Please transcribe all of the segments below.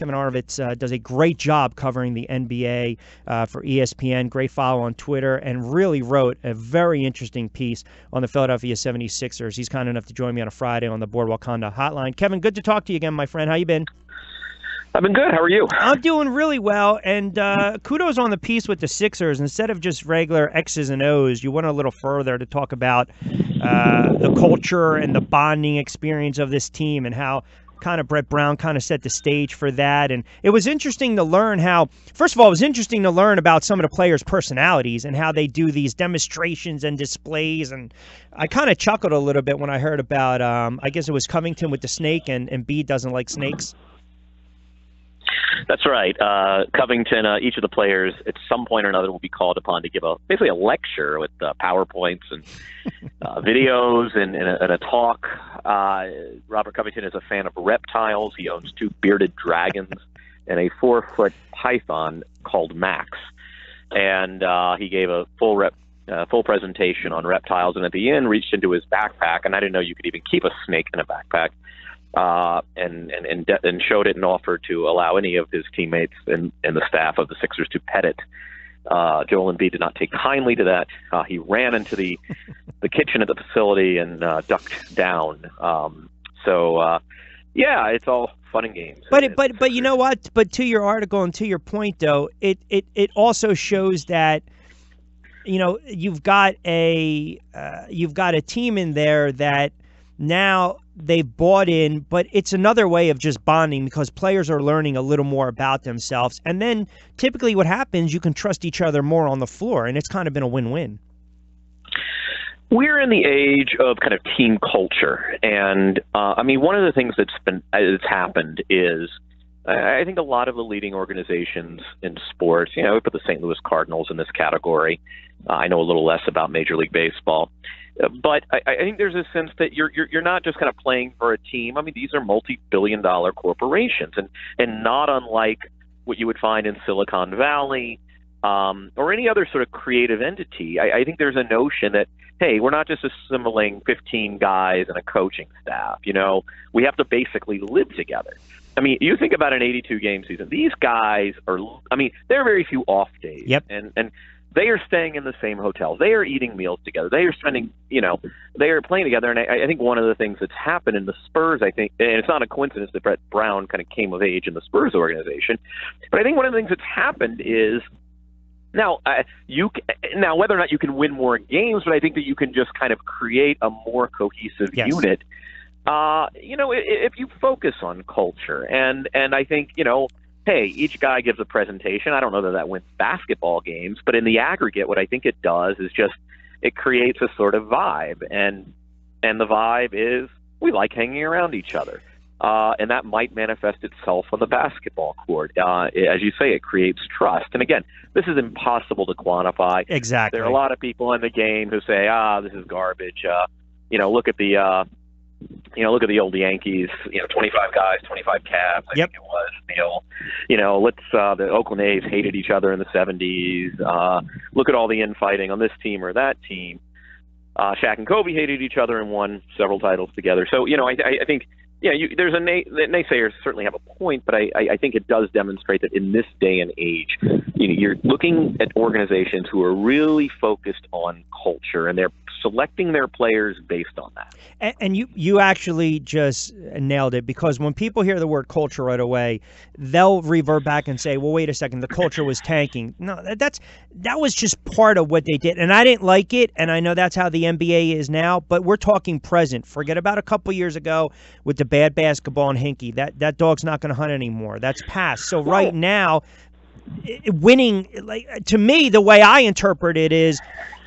Kevin Arnovitz does a great job covering the NBA for ESPN. Great follow on Twitter, and really wrote a very interesting piece on the Philadelphia 76ers. He's kind enough to join me on a Friday on the Boardwalk Honda Hotline. Kevin, good to talk to you again, my friend. How you been? I've been good. How are you? I'm doing really well, and kudos on the piece with the Sixers. Instead of just regular X's and O's, you went a little further to talk about the culture and the bonding experience of this team and how kind of Brett Brown kind of set the stage for that. And it was interesting to learn how, first of all, it was interesting to learn about some of the players' personalities and how they do these demonstrations and displays. And I kind of chuckled a little bit when I heard about, I guess it was Covington with the snake, and B doesn't like snakes. That's right. Covington, each of the players at some point or another will be called upon to give basically a lecture with PowerPoints and videos and a talk. Robert Covington is a fan of reptiles. He owns 2 bearded dragons and a 4-foot python called Max. And he gave a full presentation on reptiles, and at the end reached into his backpack, and I didn't know you could even keep a snake in a backpack. And showed it and offered to allow any of his teammates and the staff of the Sixers to pet it. Joel Embiid did not take kindly to that. He ran into the kitchen at the facility and ducked down. Yeah, it's all fun and games. But you know what? But to your article and to your point, though, it also shows that, you know, you've got a team in there that now they've bought in, but it's another way of just bonding because players are learning a little more about themselves. And then typically what happens, you can trust each other more on the floor, and it's kind of been a win-win. We're in the age of kind of team culture. And, I mean, one of the things that's happened is I think a lot of the leading organizations in sports, you know, we put the St. Louis Cardinals in this category. I know a little less about Major League Baseball. But I think there's a sense that you're not just kind of playing for a team. I mean, these are multi-billion-dollar corporations, and not unlike what you would find in Silicon Valley or any other sort of creative entity. I think there's a notion that, hey, we're not just assembling 15 guys and a coaching staff. You know, we have to basically live together. I mean, you think about an 82-game season. These guys are, I mean, there are very few off days. Yep. And they are staying in the same hotels. They are eating meals together. They are spending, you know, they are playing together. And I think one of the things that's happened in the Spurs, I think, and it's not a coincidence that Brett Brown kind of came of age in the Spurs organization, but I think one of the things that's happened is now whether or not you can win more games, but I think that you can just kind of create a more cohesive unit. You know, if you focus on culture, and I think, you know, hey, each guy gives a presentation. I don't know that wins basketball games, but in the aggregate, what I think it does is just it creates a sort of vibe, and the vibe is we like hanging around each other, and that might manifest itself on the basketball court. As you say, it creates trust. And again, this is impossible to quantify. Exactly. There are a lot of people in the game who say, this is garbage. You know, look at the look at the old Yankees, 25 guys, 25 Cavs, I think it was. The Oakland A's hated each other in the 70s. Look at all the infighting on this team or that team. Shaq and Kobe hated each other and won several titles together. So, I think, there's naysayers certainly have a point, but I think it does demonstrate that in this day and age, you're looking at organizations who are really focused on culture, and they're selecting their players based on that. And you actually just nailed it, because when people hear the word culture right away, they'll revert back and say, well, wait a second, the culture was tanking. No, that was just part of what they did. And I didn't like it, and I know that's how the NBA is now, but we're talking present. Forget about a couple years ago with the bad basketball and Hinkie. That dog's not going to hunt anymore. That's past. So right now, winning, like, to me, the way I interpret it is,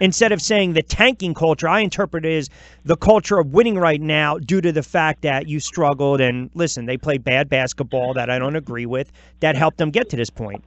instead of saying the tanking culture, I interpret it as the culture of winning right now due to the fact that you struggled. And listen, they played bad basketball that I don't agree with, that helped them get to this point.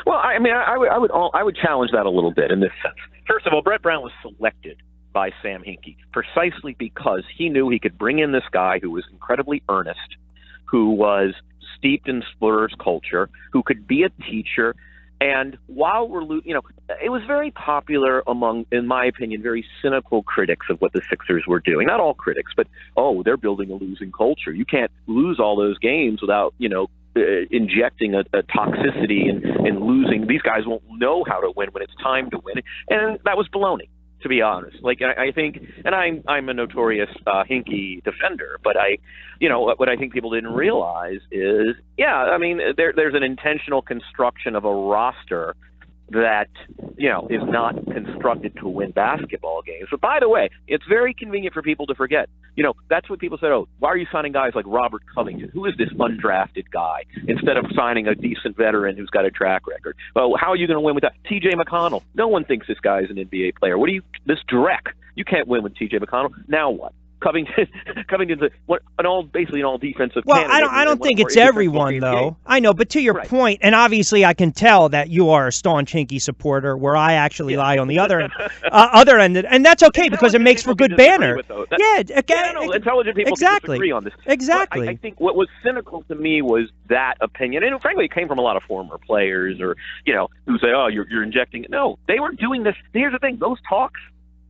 Well, I mean, I would challenge that a little bit in this sense. First of all, Brett Brown was selected by Sam Hinkie precisely because he knew he could bring in this guy who was incredibly earnest, who was steeped in Spurs culture, who could be a teacher. And while it was very popular among, in my opinion, very cynical critics of what the Sixers were doing. Not all critics, but, they're building a losing culture. You can't lose all those games without, injecting a toxicity and losing. These guys won't know how to win when it's time to win, and that was baloney, to be honest. Like, I think, and I'm a notorious hinky defender, but what I think people didn't realize is, I mean, there's an intentional construction of a roster that, is not constructed to win basketball games. But by the way, it's very convenient for people to forget. That's what people said, oh, why are you signing guys like Robert Covington? Who is this undrafted guy? Instead of signing a decent veteran who's got a track record. Well, how are you going to win with that? T.J. McConnell. No one thinks this guy is an NBA player. This Drek? You can't win with T.J. McConnell. Now what? Covington's basically an all defensive. Well, I don't think it's everyone though. I know, but to your point, and obviously I can tell that you are a staunch Hinkie supporter, where I actually lie on the other end, and that's okay because it makes for good banner. Intelligent people disagree on this. Exactly. But I think what was cynical to me was that opinion, and frankly, it came from a lot of former players, or who say, "Oh, you're injecting it." No, they were doing this. Here's the thing: those talks.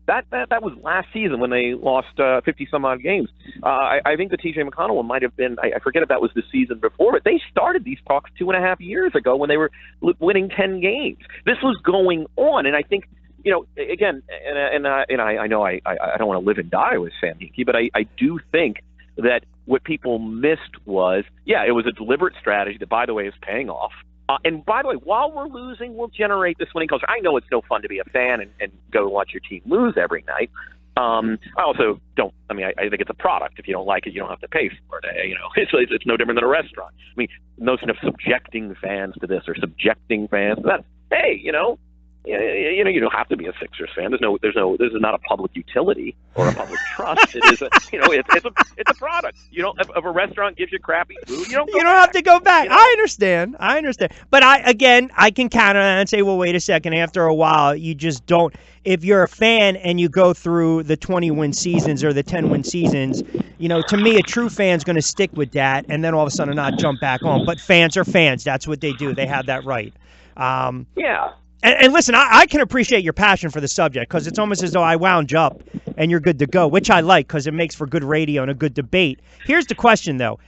That was last season when they lost 50-some-odd games. I think the T.J. McConnell one might have been, I forget if that was the season before, but they started these talks 2.5 years ago when they were winning 10 games. This was going on, and I think, again, and I know I don't want to live and die with Sam Hinkie, but I do think that what people missed was, it was a deliberate strategy that, by the way, is paying off. And by the way, while we're losing, we'll generate this winning culture. I know it's no fun to be a fan and go watch your team lose every night. I also don't. I mean, I think it's a product. If you don't like it, you don't have to pay for it. It's no different than a restaurant. I mean, the notion of subjecting fans to this or subjecting fans to that. Hey, you don't have to be a Sixers fan. This is not a public utility or a public trust. It is it's a product. If a restaurant gives you crappy food, you don't have to go back. I understand. But I can counter that and say, well, wait a second. After a while, you just don't. If you're a fan and you go through the 20-win seasons or the 10-win seasons, to me, a true fan's going to stick with that, and then all of a sudden not jump back on. But fans are fans. That's what they do. They have that right. And listen, I can appreciate your passion for the subject because it's almost as though I wound you up and you're good to go, which I like because it makes for good radio and a good debate. Here's the question, though.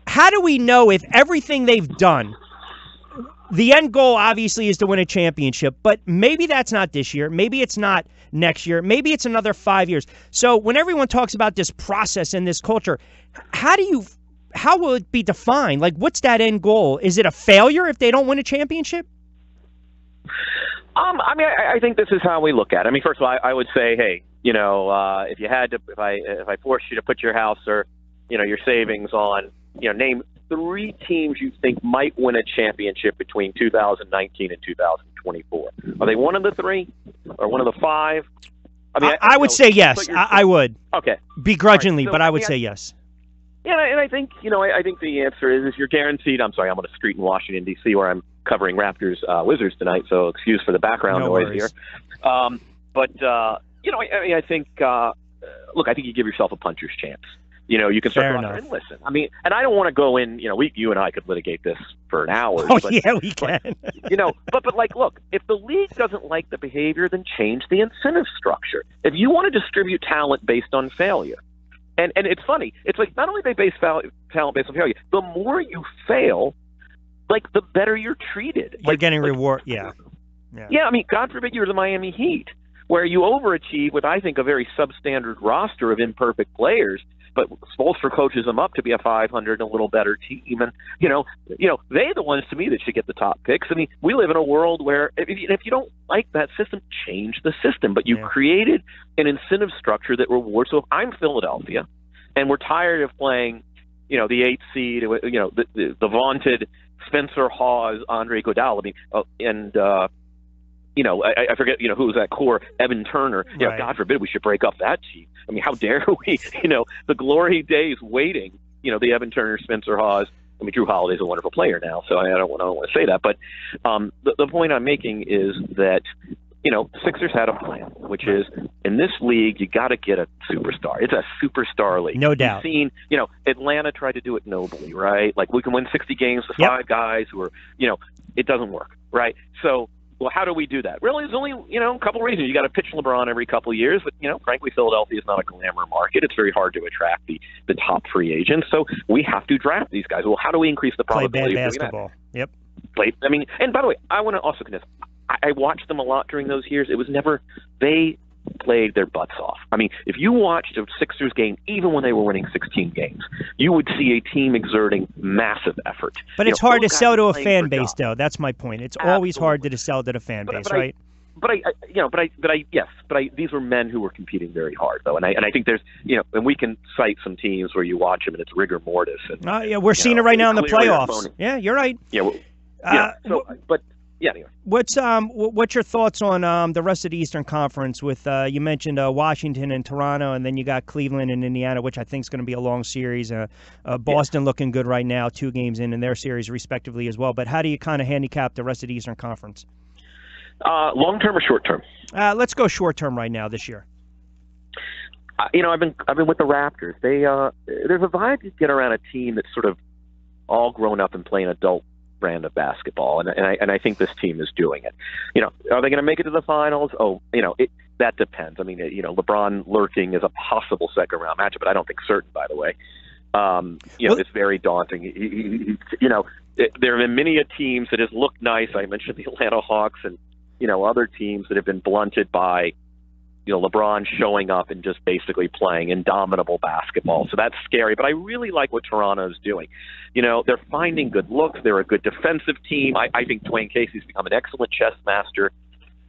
How do we know if everything they've done, the end goal obviously is to win a championship, but maybe that's not this year. Maybe it's not next year. Maybe it's another 5 years. So when everyone talks about this process and this culture, how will it be defined? Like, what's that end goal? Is it a failure if they don't win a championship? I think this is how we look at it. I mean, first of all, I would say, hey, if you had to, if I forced you to put your house or, your savings on, name 3 teams you think might win a championship between 2019 and 2024. Are they one of the 3 or one of the 5? I would say yes. I would. Okay. Begrudgingly, but I would say yes. Yeah, and I think, I think the answer is if you're guaranteed, I'm on a street in Washington, D.C. where I'm covering Raptors Wizards tonight, so excuse for the background noise here. I think, look, I think you give yourself a puncher's chance. You can start and listen. I mean, and I don't want to go in, you and I could litigate this for an hour. Oh, yeah, we can. But look, if the league doesn't like the behavior, then change the incentive structure. If you want to distribute talent based on failure, and it's funny, it's like not only they base talent based on failure, the more you fail, the better you're treated. You're getting reward, yeah. I mean, God forbid you're the Miami Heat, where you overachieve with, I think, a very substandard roster of imperfect players, but Spoelstra coaches them up to be a 500 and a little better team. And, they're the ones, to me, that should get the top picks. I mean, we live in a world where if you don't like that system, change the system. But you created an incentive structure that rewards. So if I'm Philadelphia and we're tired of playing, the 8th seed, the vaunted Spencer Hawes, Andre Iguodala, I forget, who was that core, Evan Turner. Right. God forbid we should break up that team. I mean, how dare we? The glory days waiting. The Evan Turner, Spencer Hawes. I mean, Drew Holiday's a wonderful player now, so I don't want to say that. But the point I'm making is that Sixers had a plan, which is in this league you got to get a superstar. It's a superstar league. No doubt. You've seen, Atlanta tried to do it nobly, right? Like we can win 60 games with 5 guys who are, it doesn't work, right? So well, how do we do that? Really, there's only, a couple reasons. You got to pitch LeBron every couple of years, but, frankly, Philadelphia is not a glamour market. It's very hard to attract the top free agents, so we have to draft these guys. Well, how do we increase the probability Play of bad basketball. Yep. And by the way, I want to also contest. I watched them a lot during those years. It was never they played their butts off. I mean, if you watched a Sixers game, even when they were winning 16 games, you would see a team exerting massive effort. But it's hard to sell to a fan base, though. That's my point. It's always hard to sell to the fan base, right? These were men who were competing very hard, though, and I think there's, and we can cite some teams where you watch them and it's rigor mortis. And we're seeing it right now in the playoffs. Yeah, you're right. Anyway. What's your thoughts on the rest of the Eastern Conference? With you mentioned Washington and Toronto, and then you got Cleveland and Indiana, which I think is going to be a long series. Boston looking good right now, 2 games in their series respectively as well. But how do you kind of handicap the rest of the Eastern Conference? Long term or short term? Let's go short term right now this year. I've been with the Raptors. There's a vibe you get around a team that's sort of all grown up and playing adult brand of basketball, and I think this team is doing it. Are they going to make it to the finals? That depends. I mean, LeBron lurking is a possible second round matchup, but I don't think certain. By the way, it's very daunting. There have been many teams that has looked nice. I mentioned the Atlanta Hawks and other teams that have been blunted by LeBron showing up and just basically playing indomitable basketball. So that's scary. But I really like what Toronto's doing. They're finding good looks. They're a good defensive team. I think Dwayne Casey's become an excellent chess master.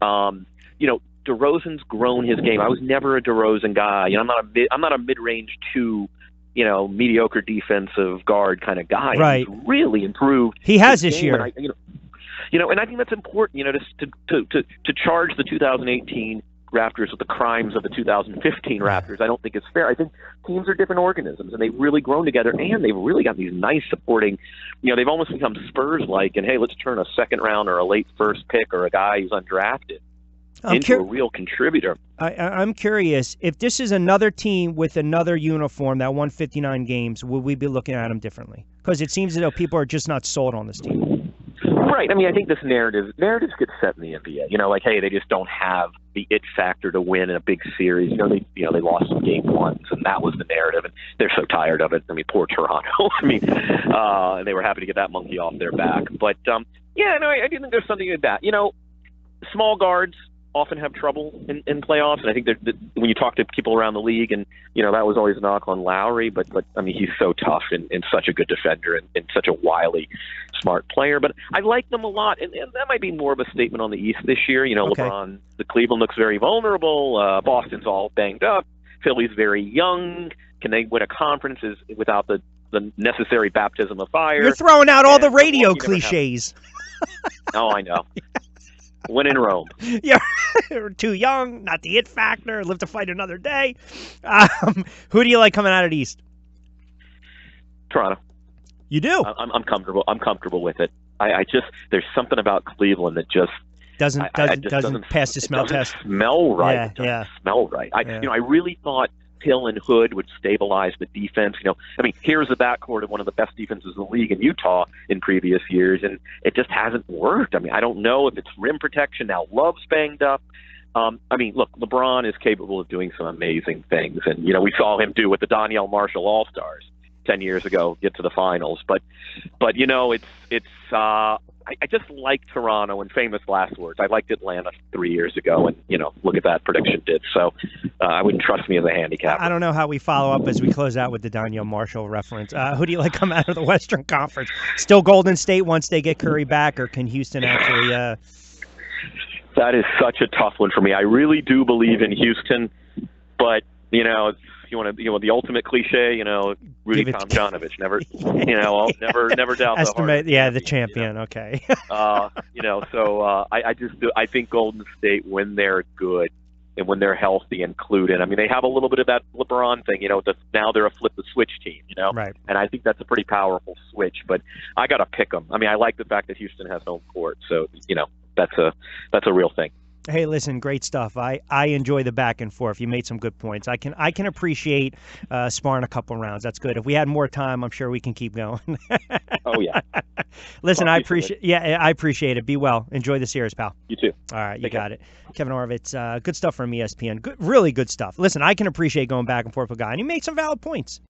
DeRozan's grown his game. I was never a DeRozan guy. I'm not a mid-range 2, mediocre defensive guard kind of guy. Right. He's really improved. He has this year. And I think that's important, to charge the 2018 Raptors with the crimes of the 2015 Raptors. I don't think it's fair. I think teams are different organisms, and they've really grown together, and they've really got these nice supporting, they've almost become Spurs-like, and hey, let's turn a second round or a late first pick or a guy who's undrafted into a real contributor. I'm curious, if this is another team with another uniform that won 59 games, would we be looking at them differently? Because it seems as though people are just not sold on this team. Right. I mean, I think this narratives get set in the NBA. Like, hey, they just don't have the it factor to win in a big series. They lost some game ones, and that was the narrative, and they're so tired of it. I mean, poor Toronto. They were happy to get that monkey off their back. But I do think there's something in that. Small guards often have trouble in playoffs, and I think that when you talk to people around the league, and that was always a knock on Lowry, but I mean, he's so tough and such a good defender and such a wily, smart player. But I like them a lot, and that might be more of a statement on the East this year. Okay. LeBron, the Cleveland looks very vulnerable. Boston's all banged up. Philly's very young. Can they win a conference without the necessary baptism of fire? You're throwing out all the radio cliches. Oh, I know. When in Rome. Yeah, too young, not the it factor, live to fight another day. Who do you like coming out of the East? Toronto. You do? I'm comfortable. I'm comfortable with it. I just there's something about Cleveland that just doesn't pass the smell test. Smell right. Yeah, it doesn't smell right. I really thought Hill and Hood would stabilize the defense. Here's the backcourt of one of the best defenses in the league in Utah in previous years, and it just hasn't worked. I don't know if it's rim protection. Now Love's banged up. Look, LeBron is capable of doing some amazing things, and we saw him do with the Donyell Marshall All-Stars 10 years ago, get to the finals. But I just like Toronto, and famous last words. I liked Atlanta 3 years ago, and look at that prediction did. So I wouldn't trust me as a handicapper. I don't know how we follow up as we close out with the Donyell Marshall reference. Who do you like come out of the Western Conference? Still Golden State once they get Curry back, or can Houston actually? That is such a tough one for me. I really do believe in Houston, but you want the ultimate cliche, Rudy Tomjanovich, never doubt estimate, the champion. Okay. I think Golden State, when they're good and when they're healthy, included. They have a little bit of that LeBron thing, now they're a flip the switch team, Right. And I think that's a pretty powerful switch. But I got to pick them. I like the fact that Houston has home court, so that's a real thing. Hey, listen, great stuff. I enjoy the back and forth. You made some good points. I can appreciate sparring a couple rounds. That's good. If we had more time, I'm sure we can keep going. Oh yeah. Listen, Talk I to you soon. appreciate. Yeah, I appreciate it. Be well. Enjoy the series, pal. You too. All right, you Take care. got it. Kevin Arnovitz, good stuff from ESPN. Good, really good stuff. Listen, I can appreciate going back and forth with a guy, and he made some valid points.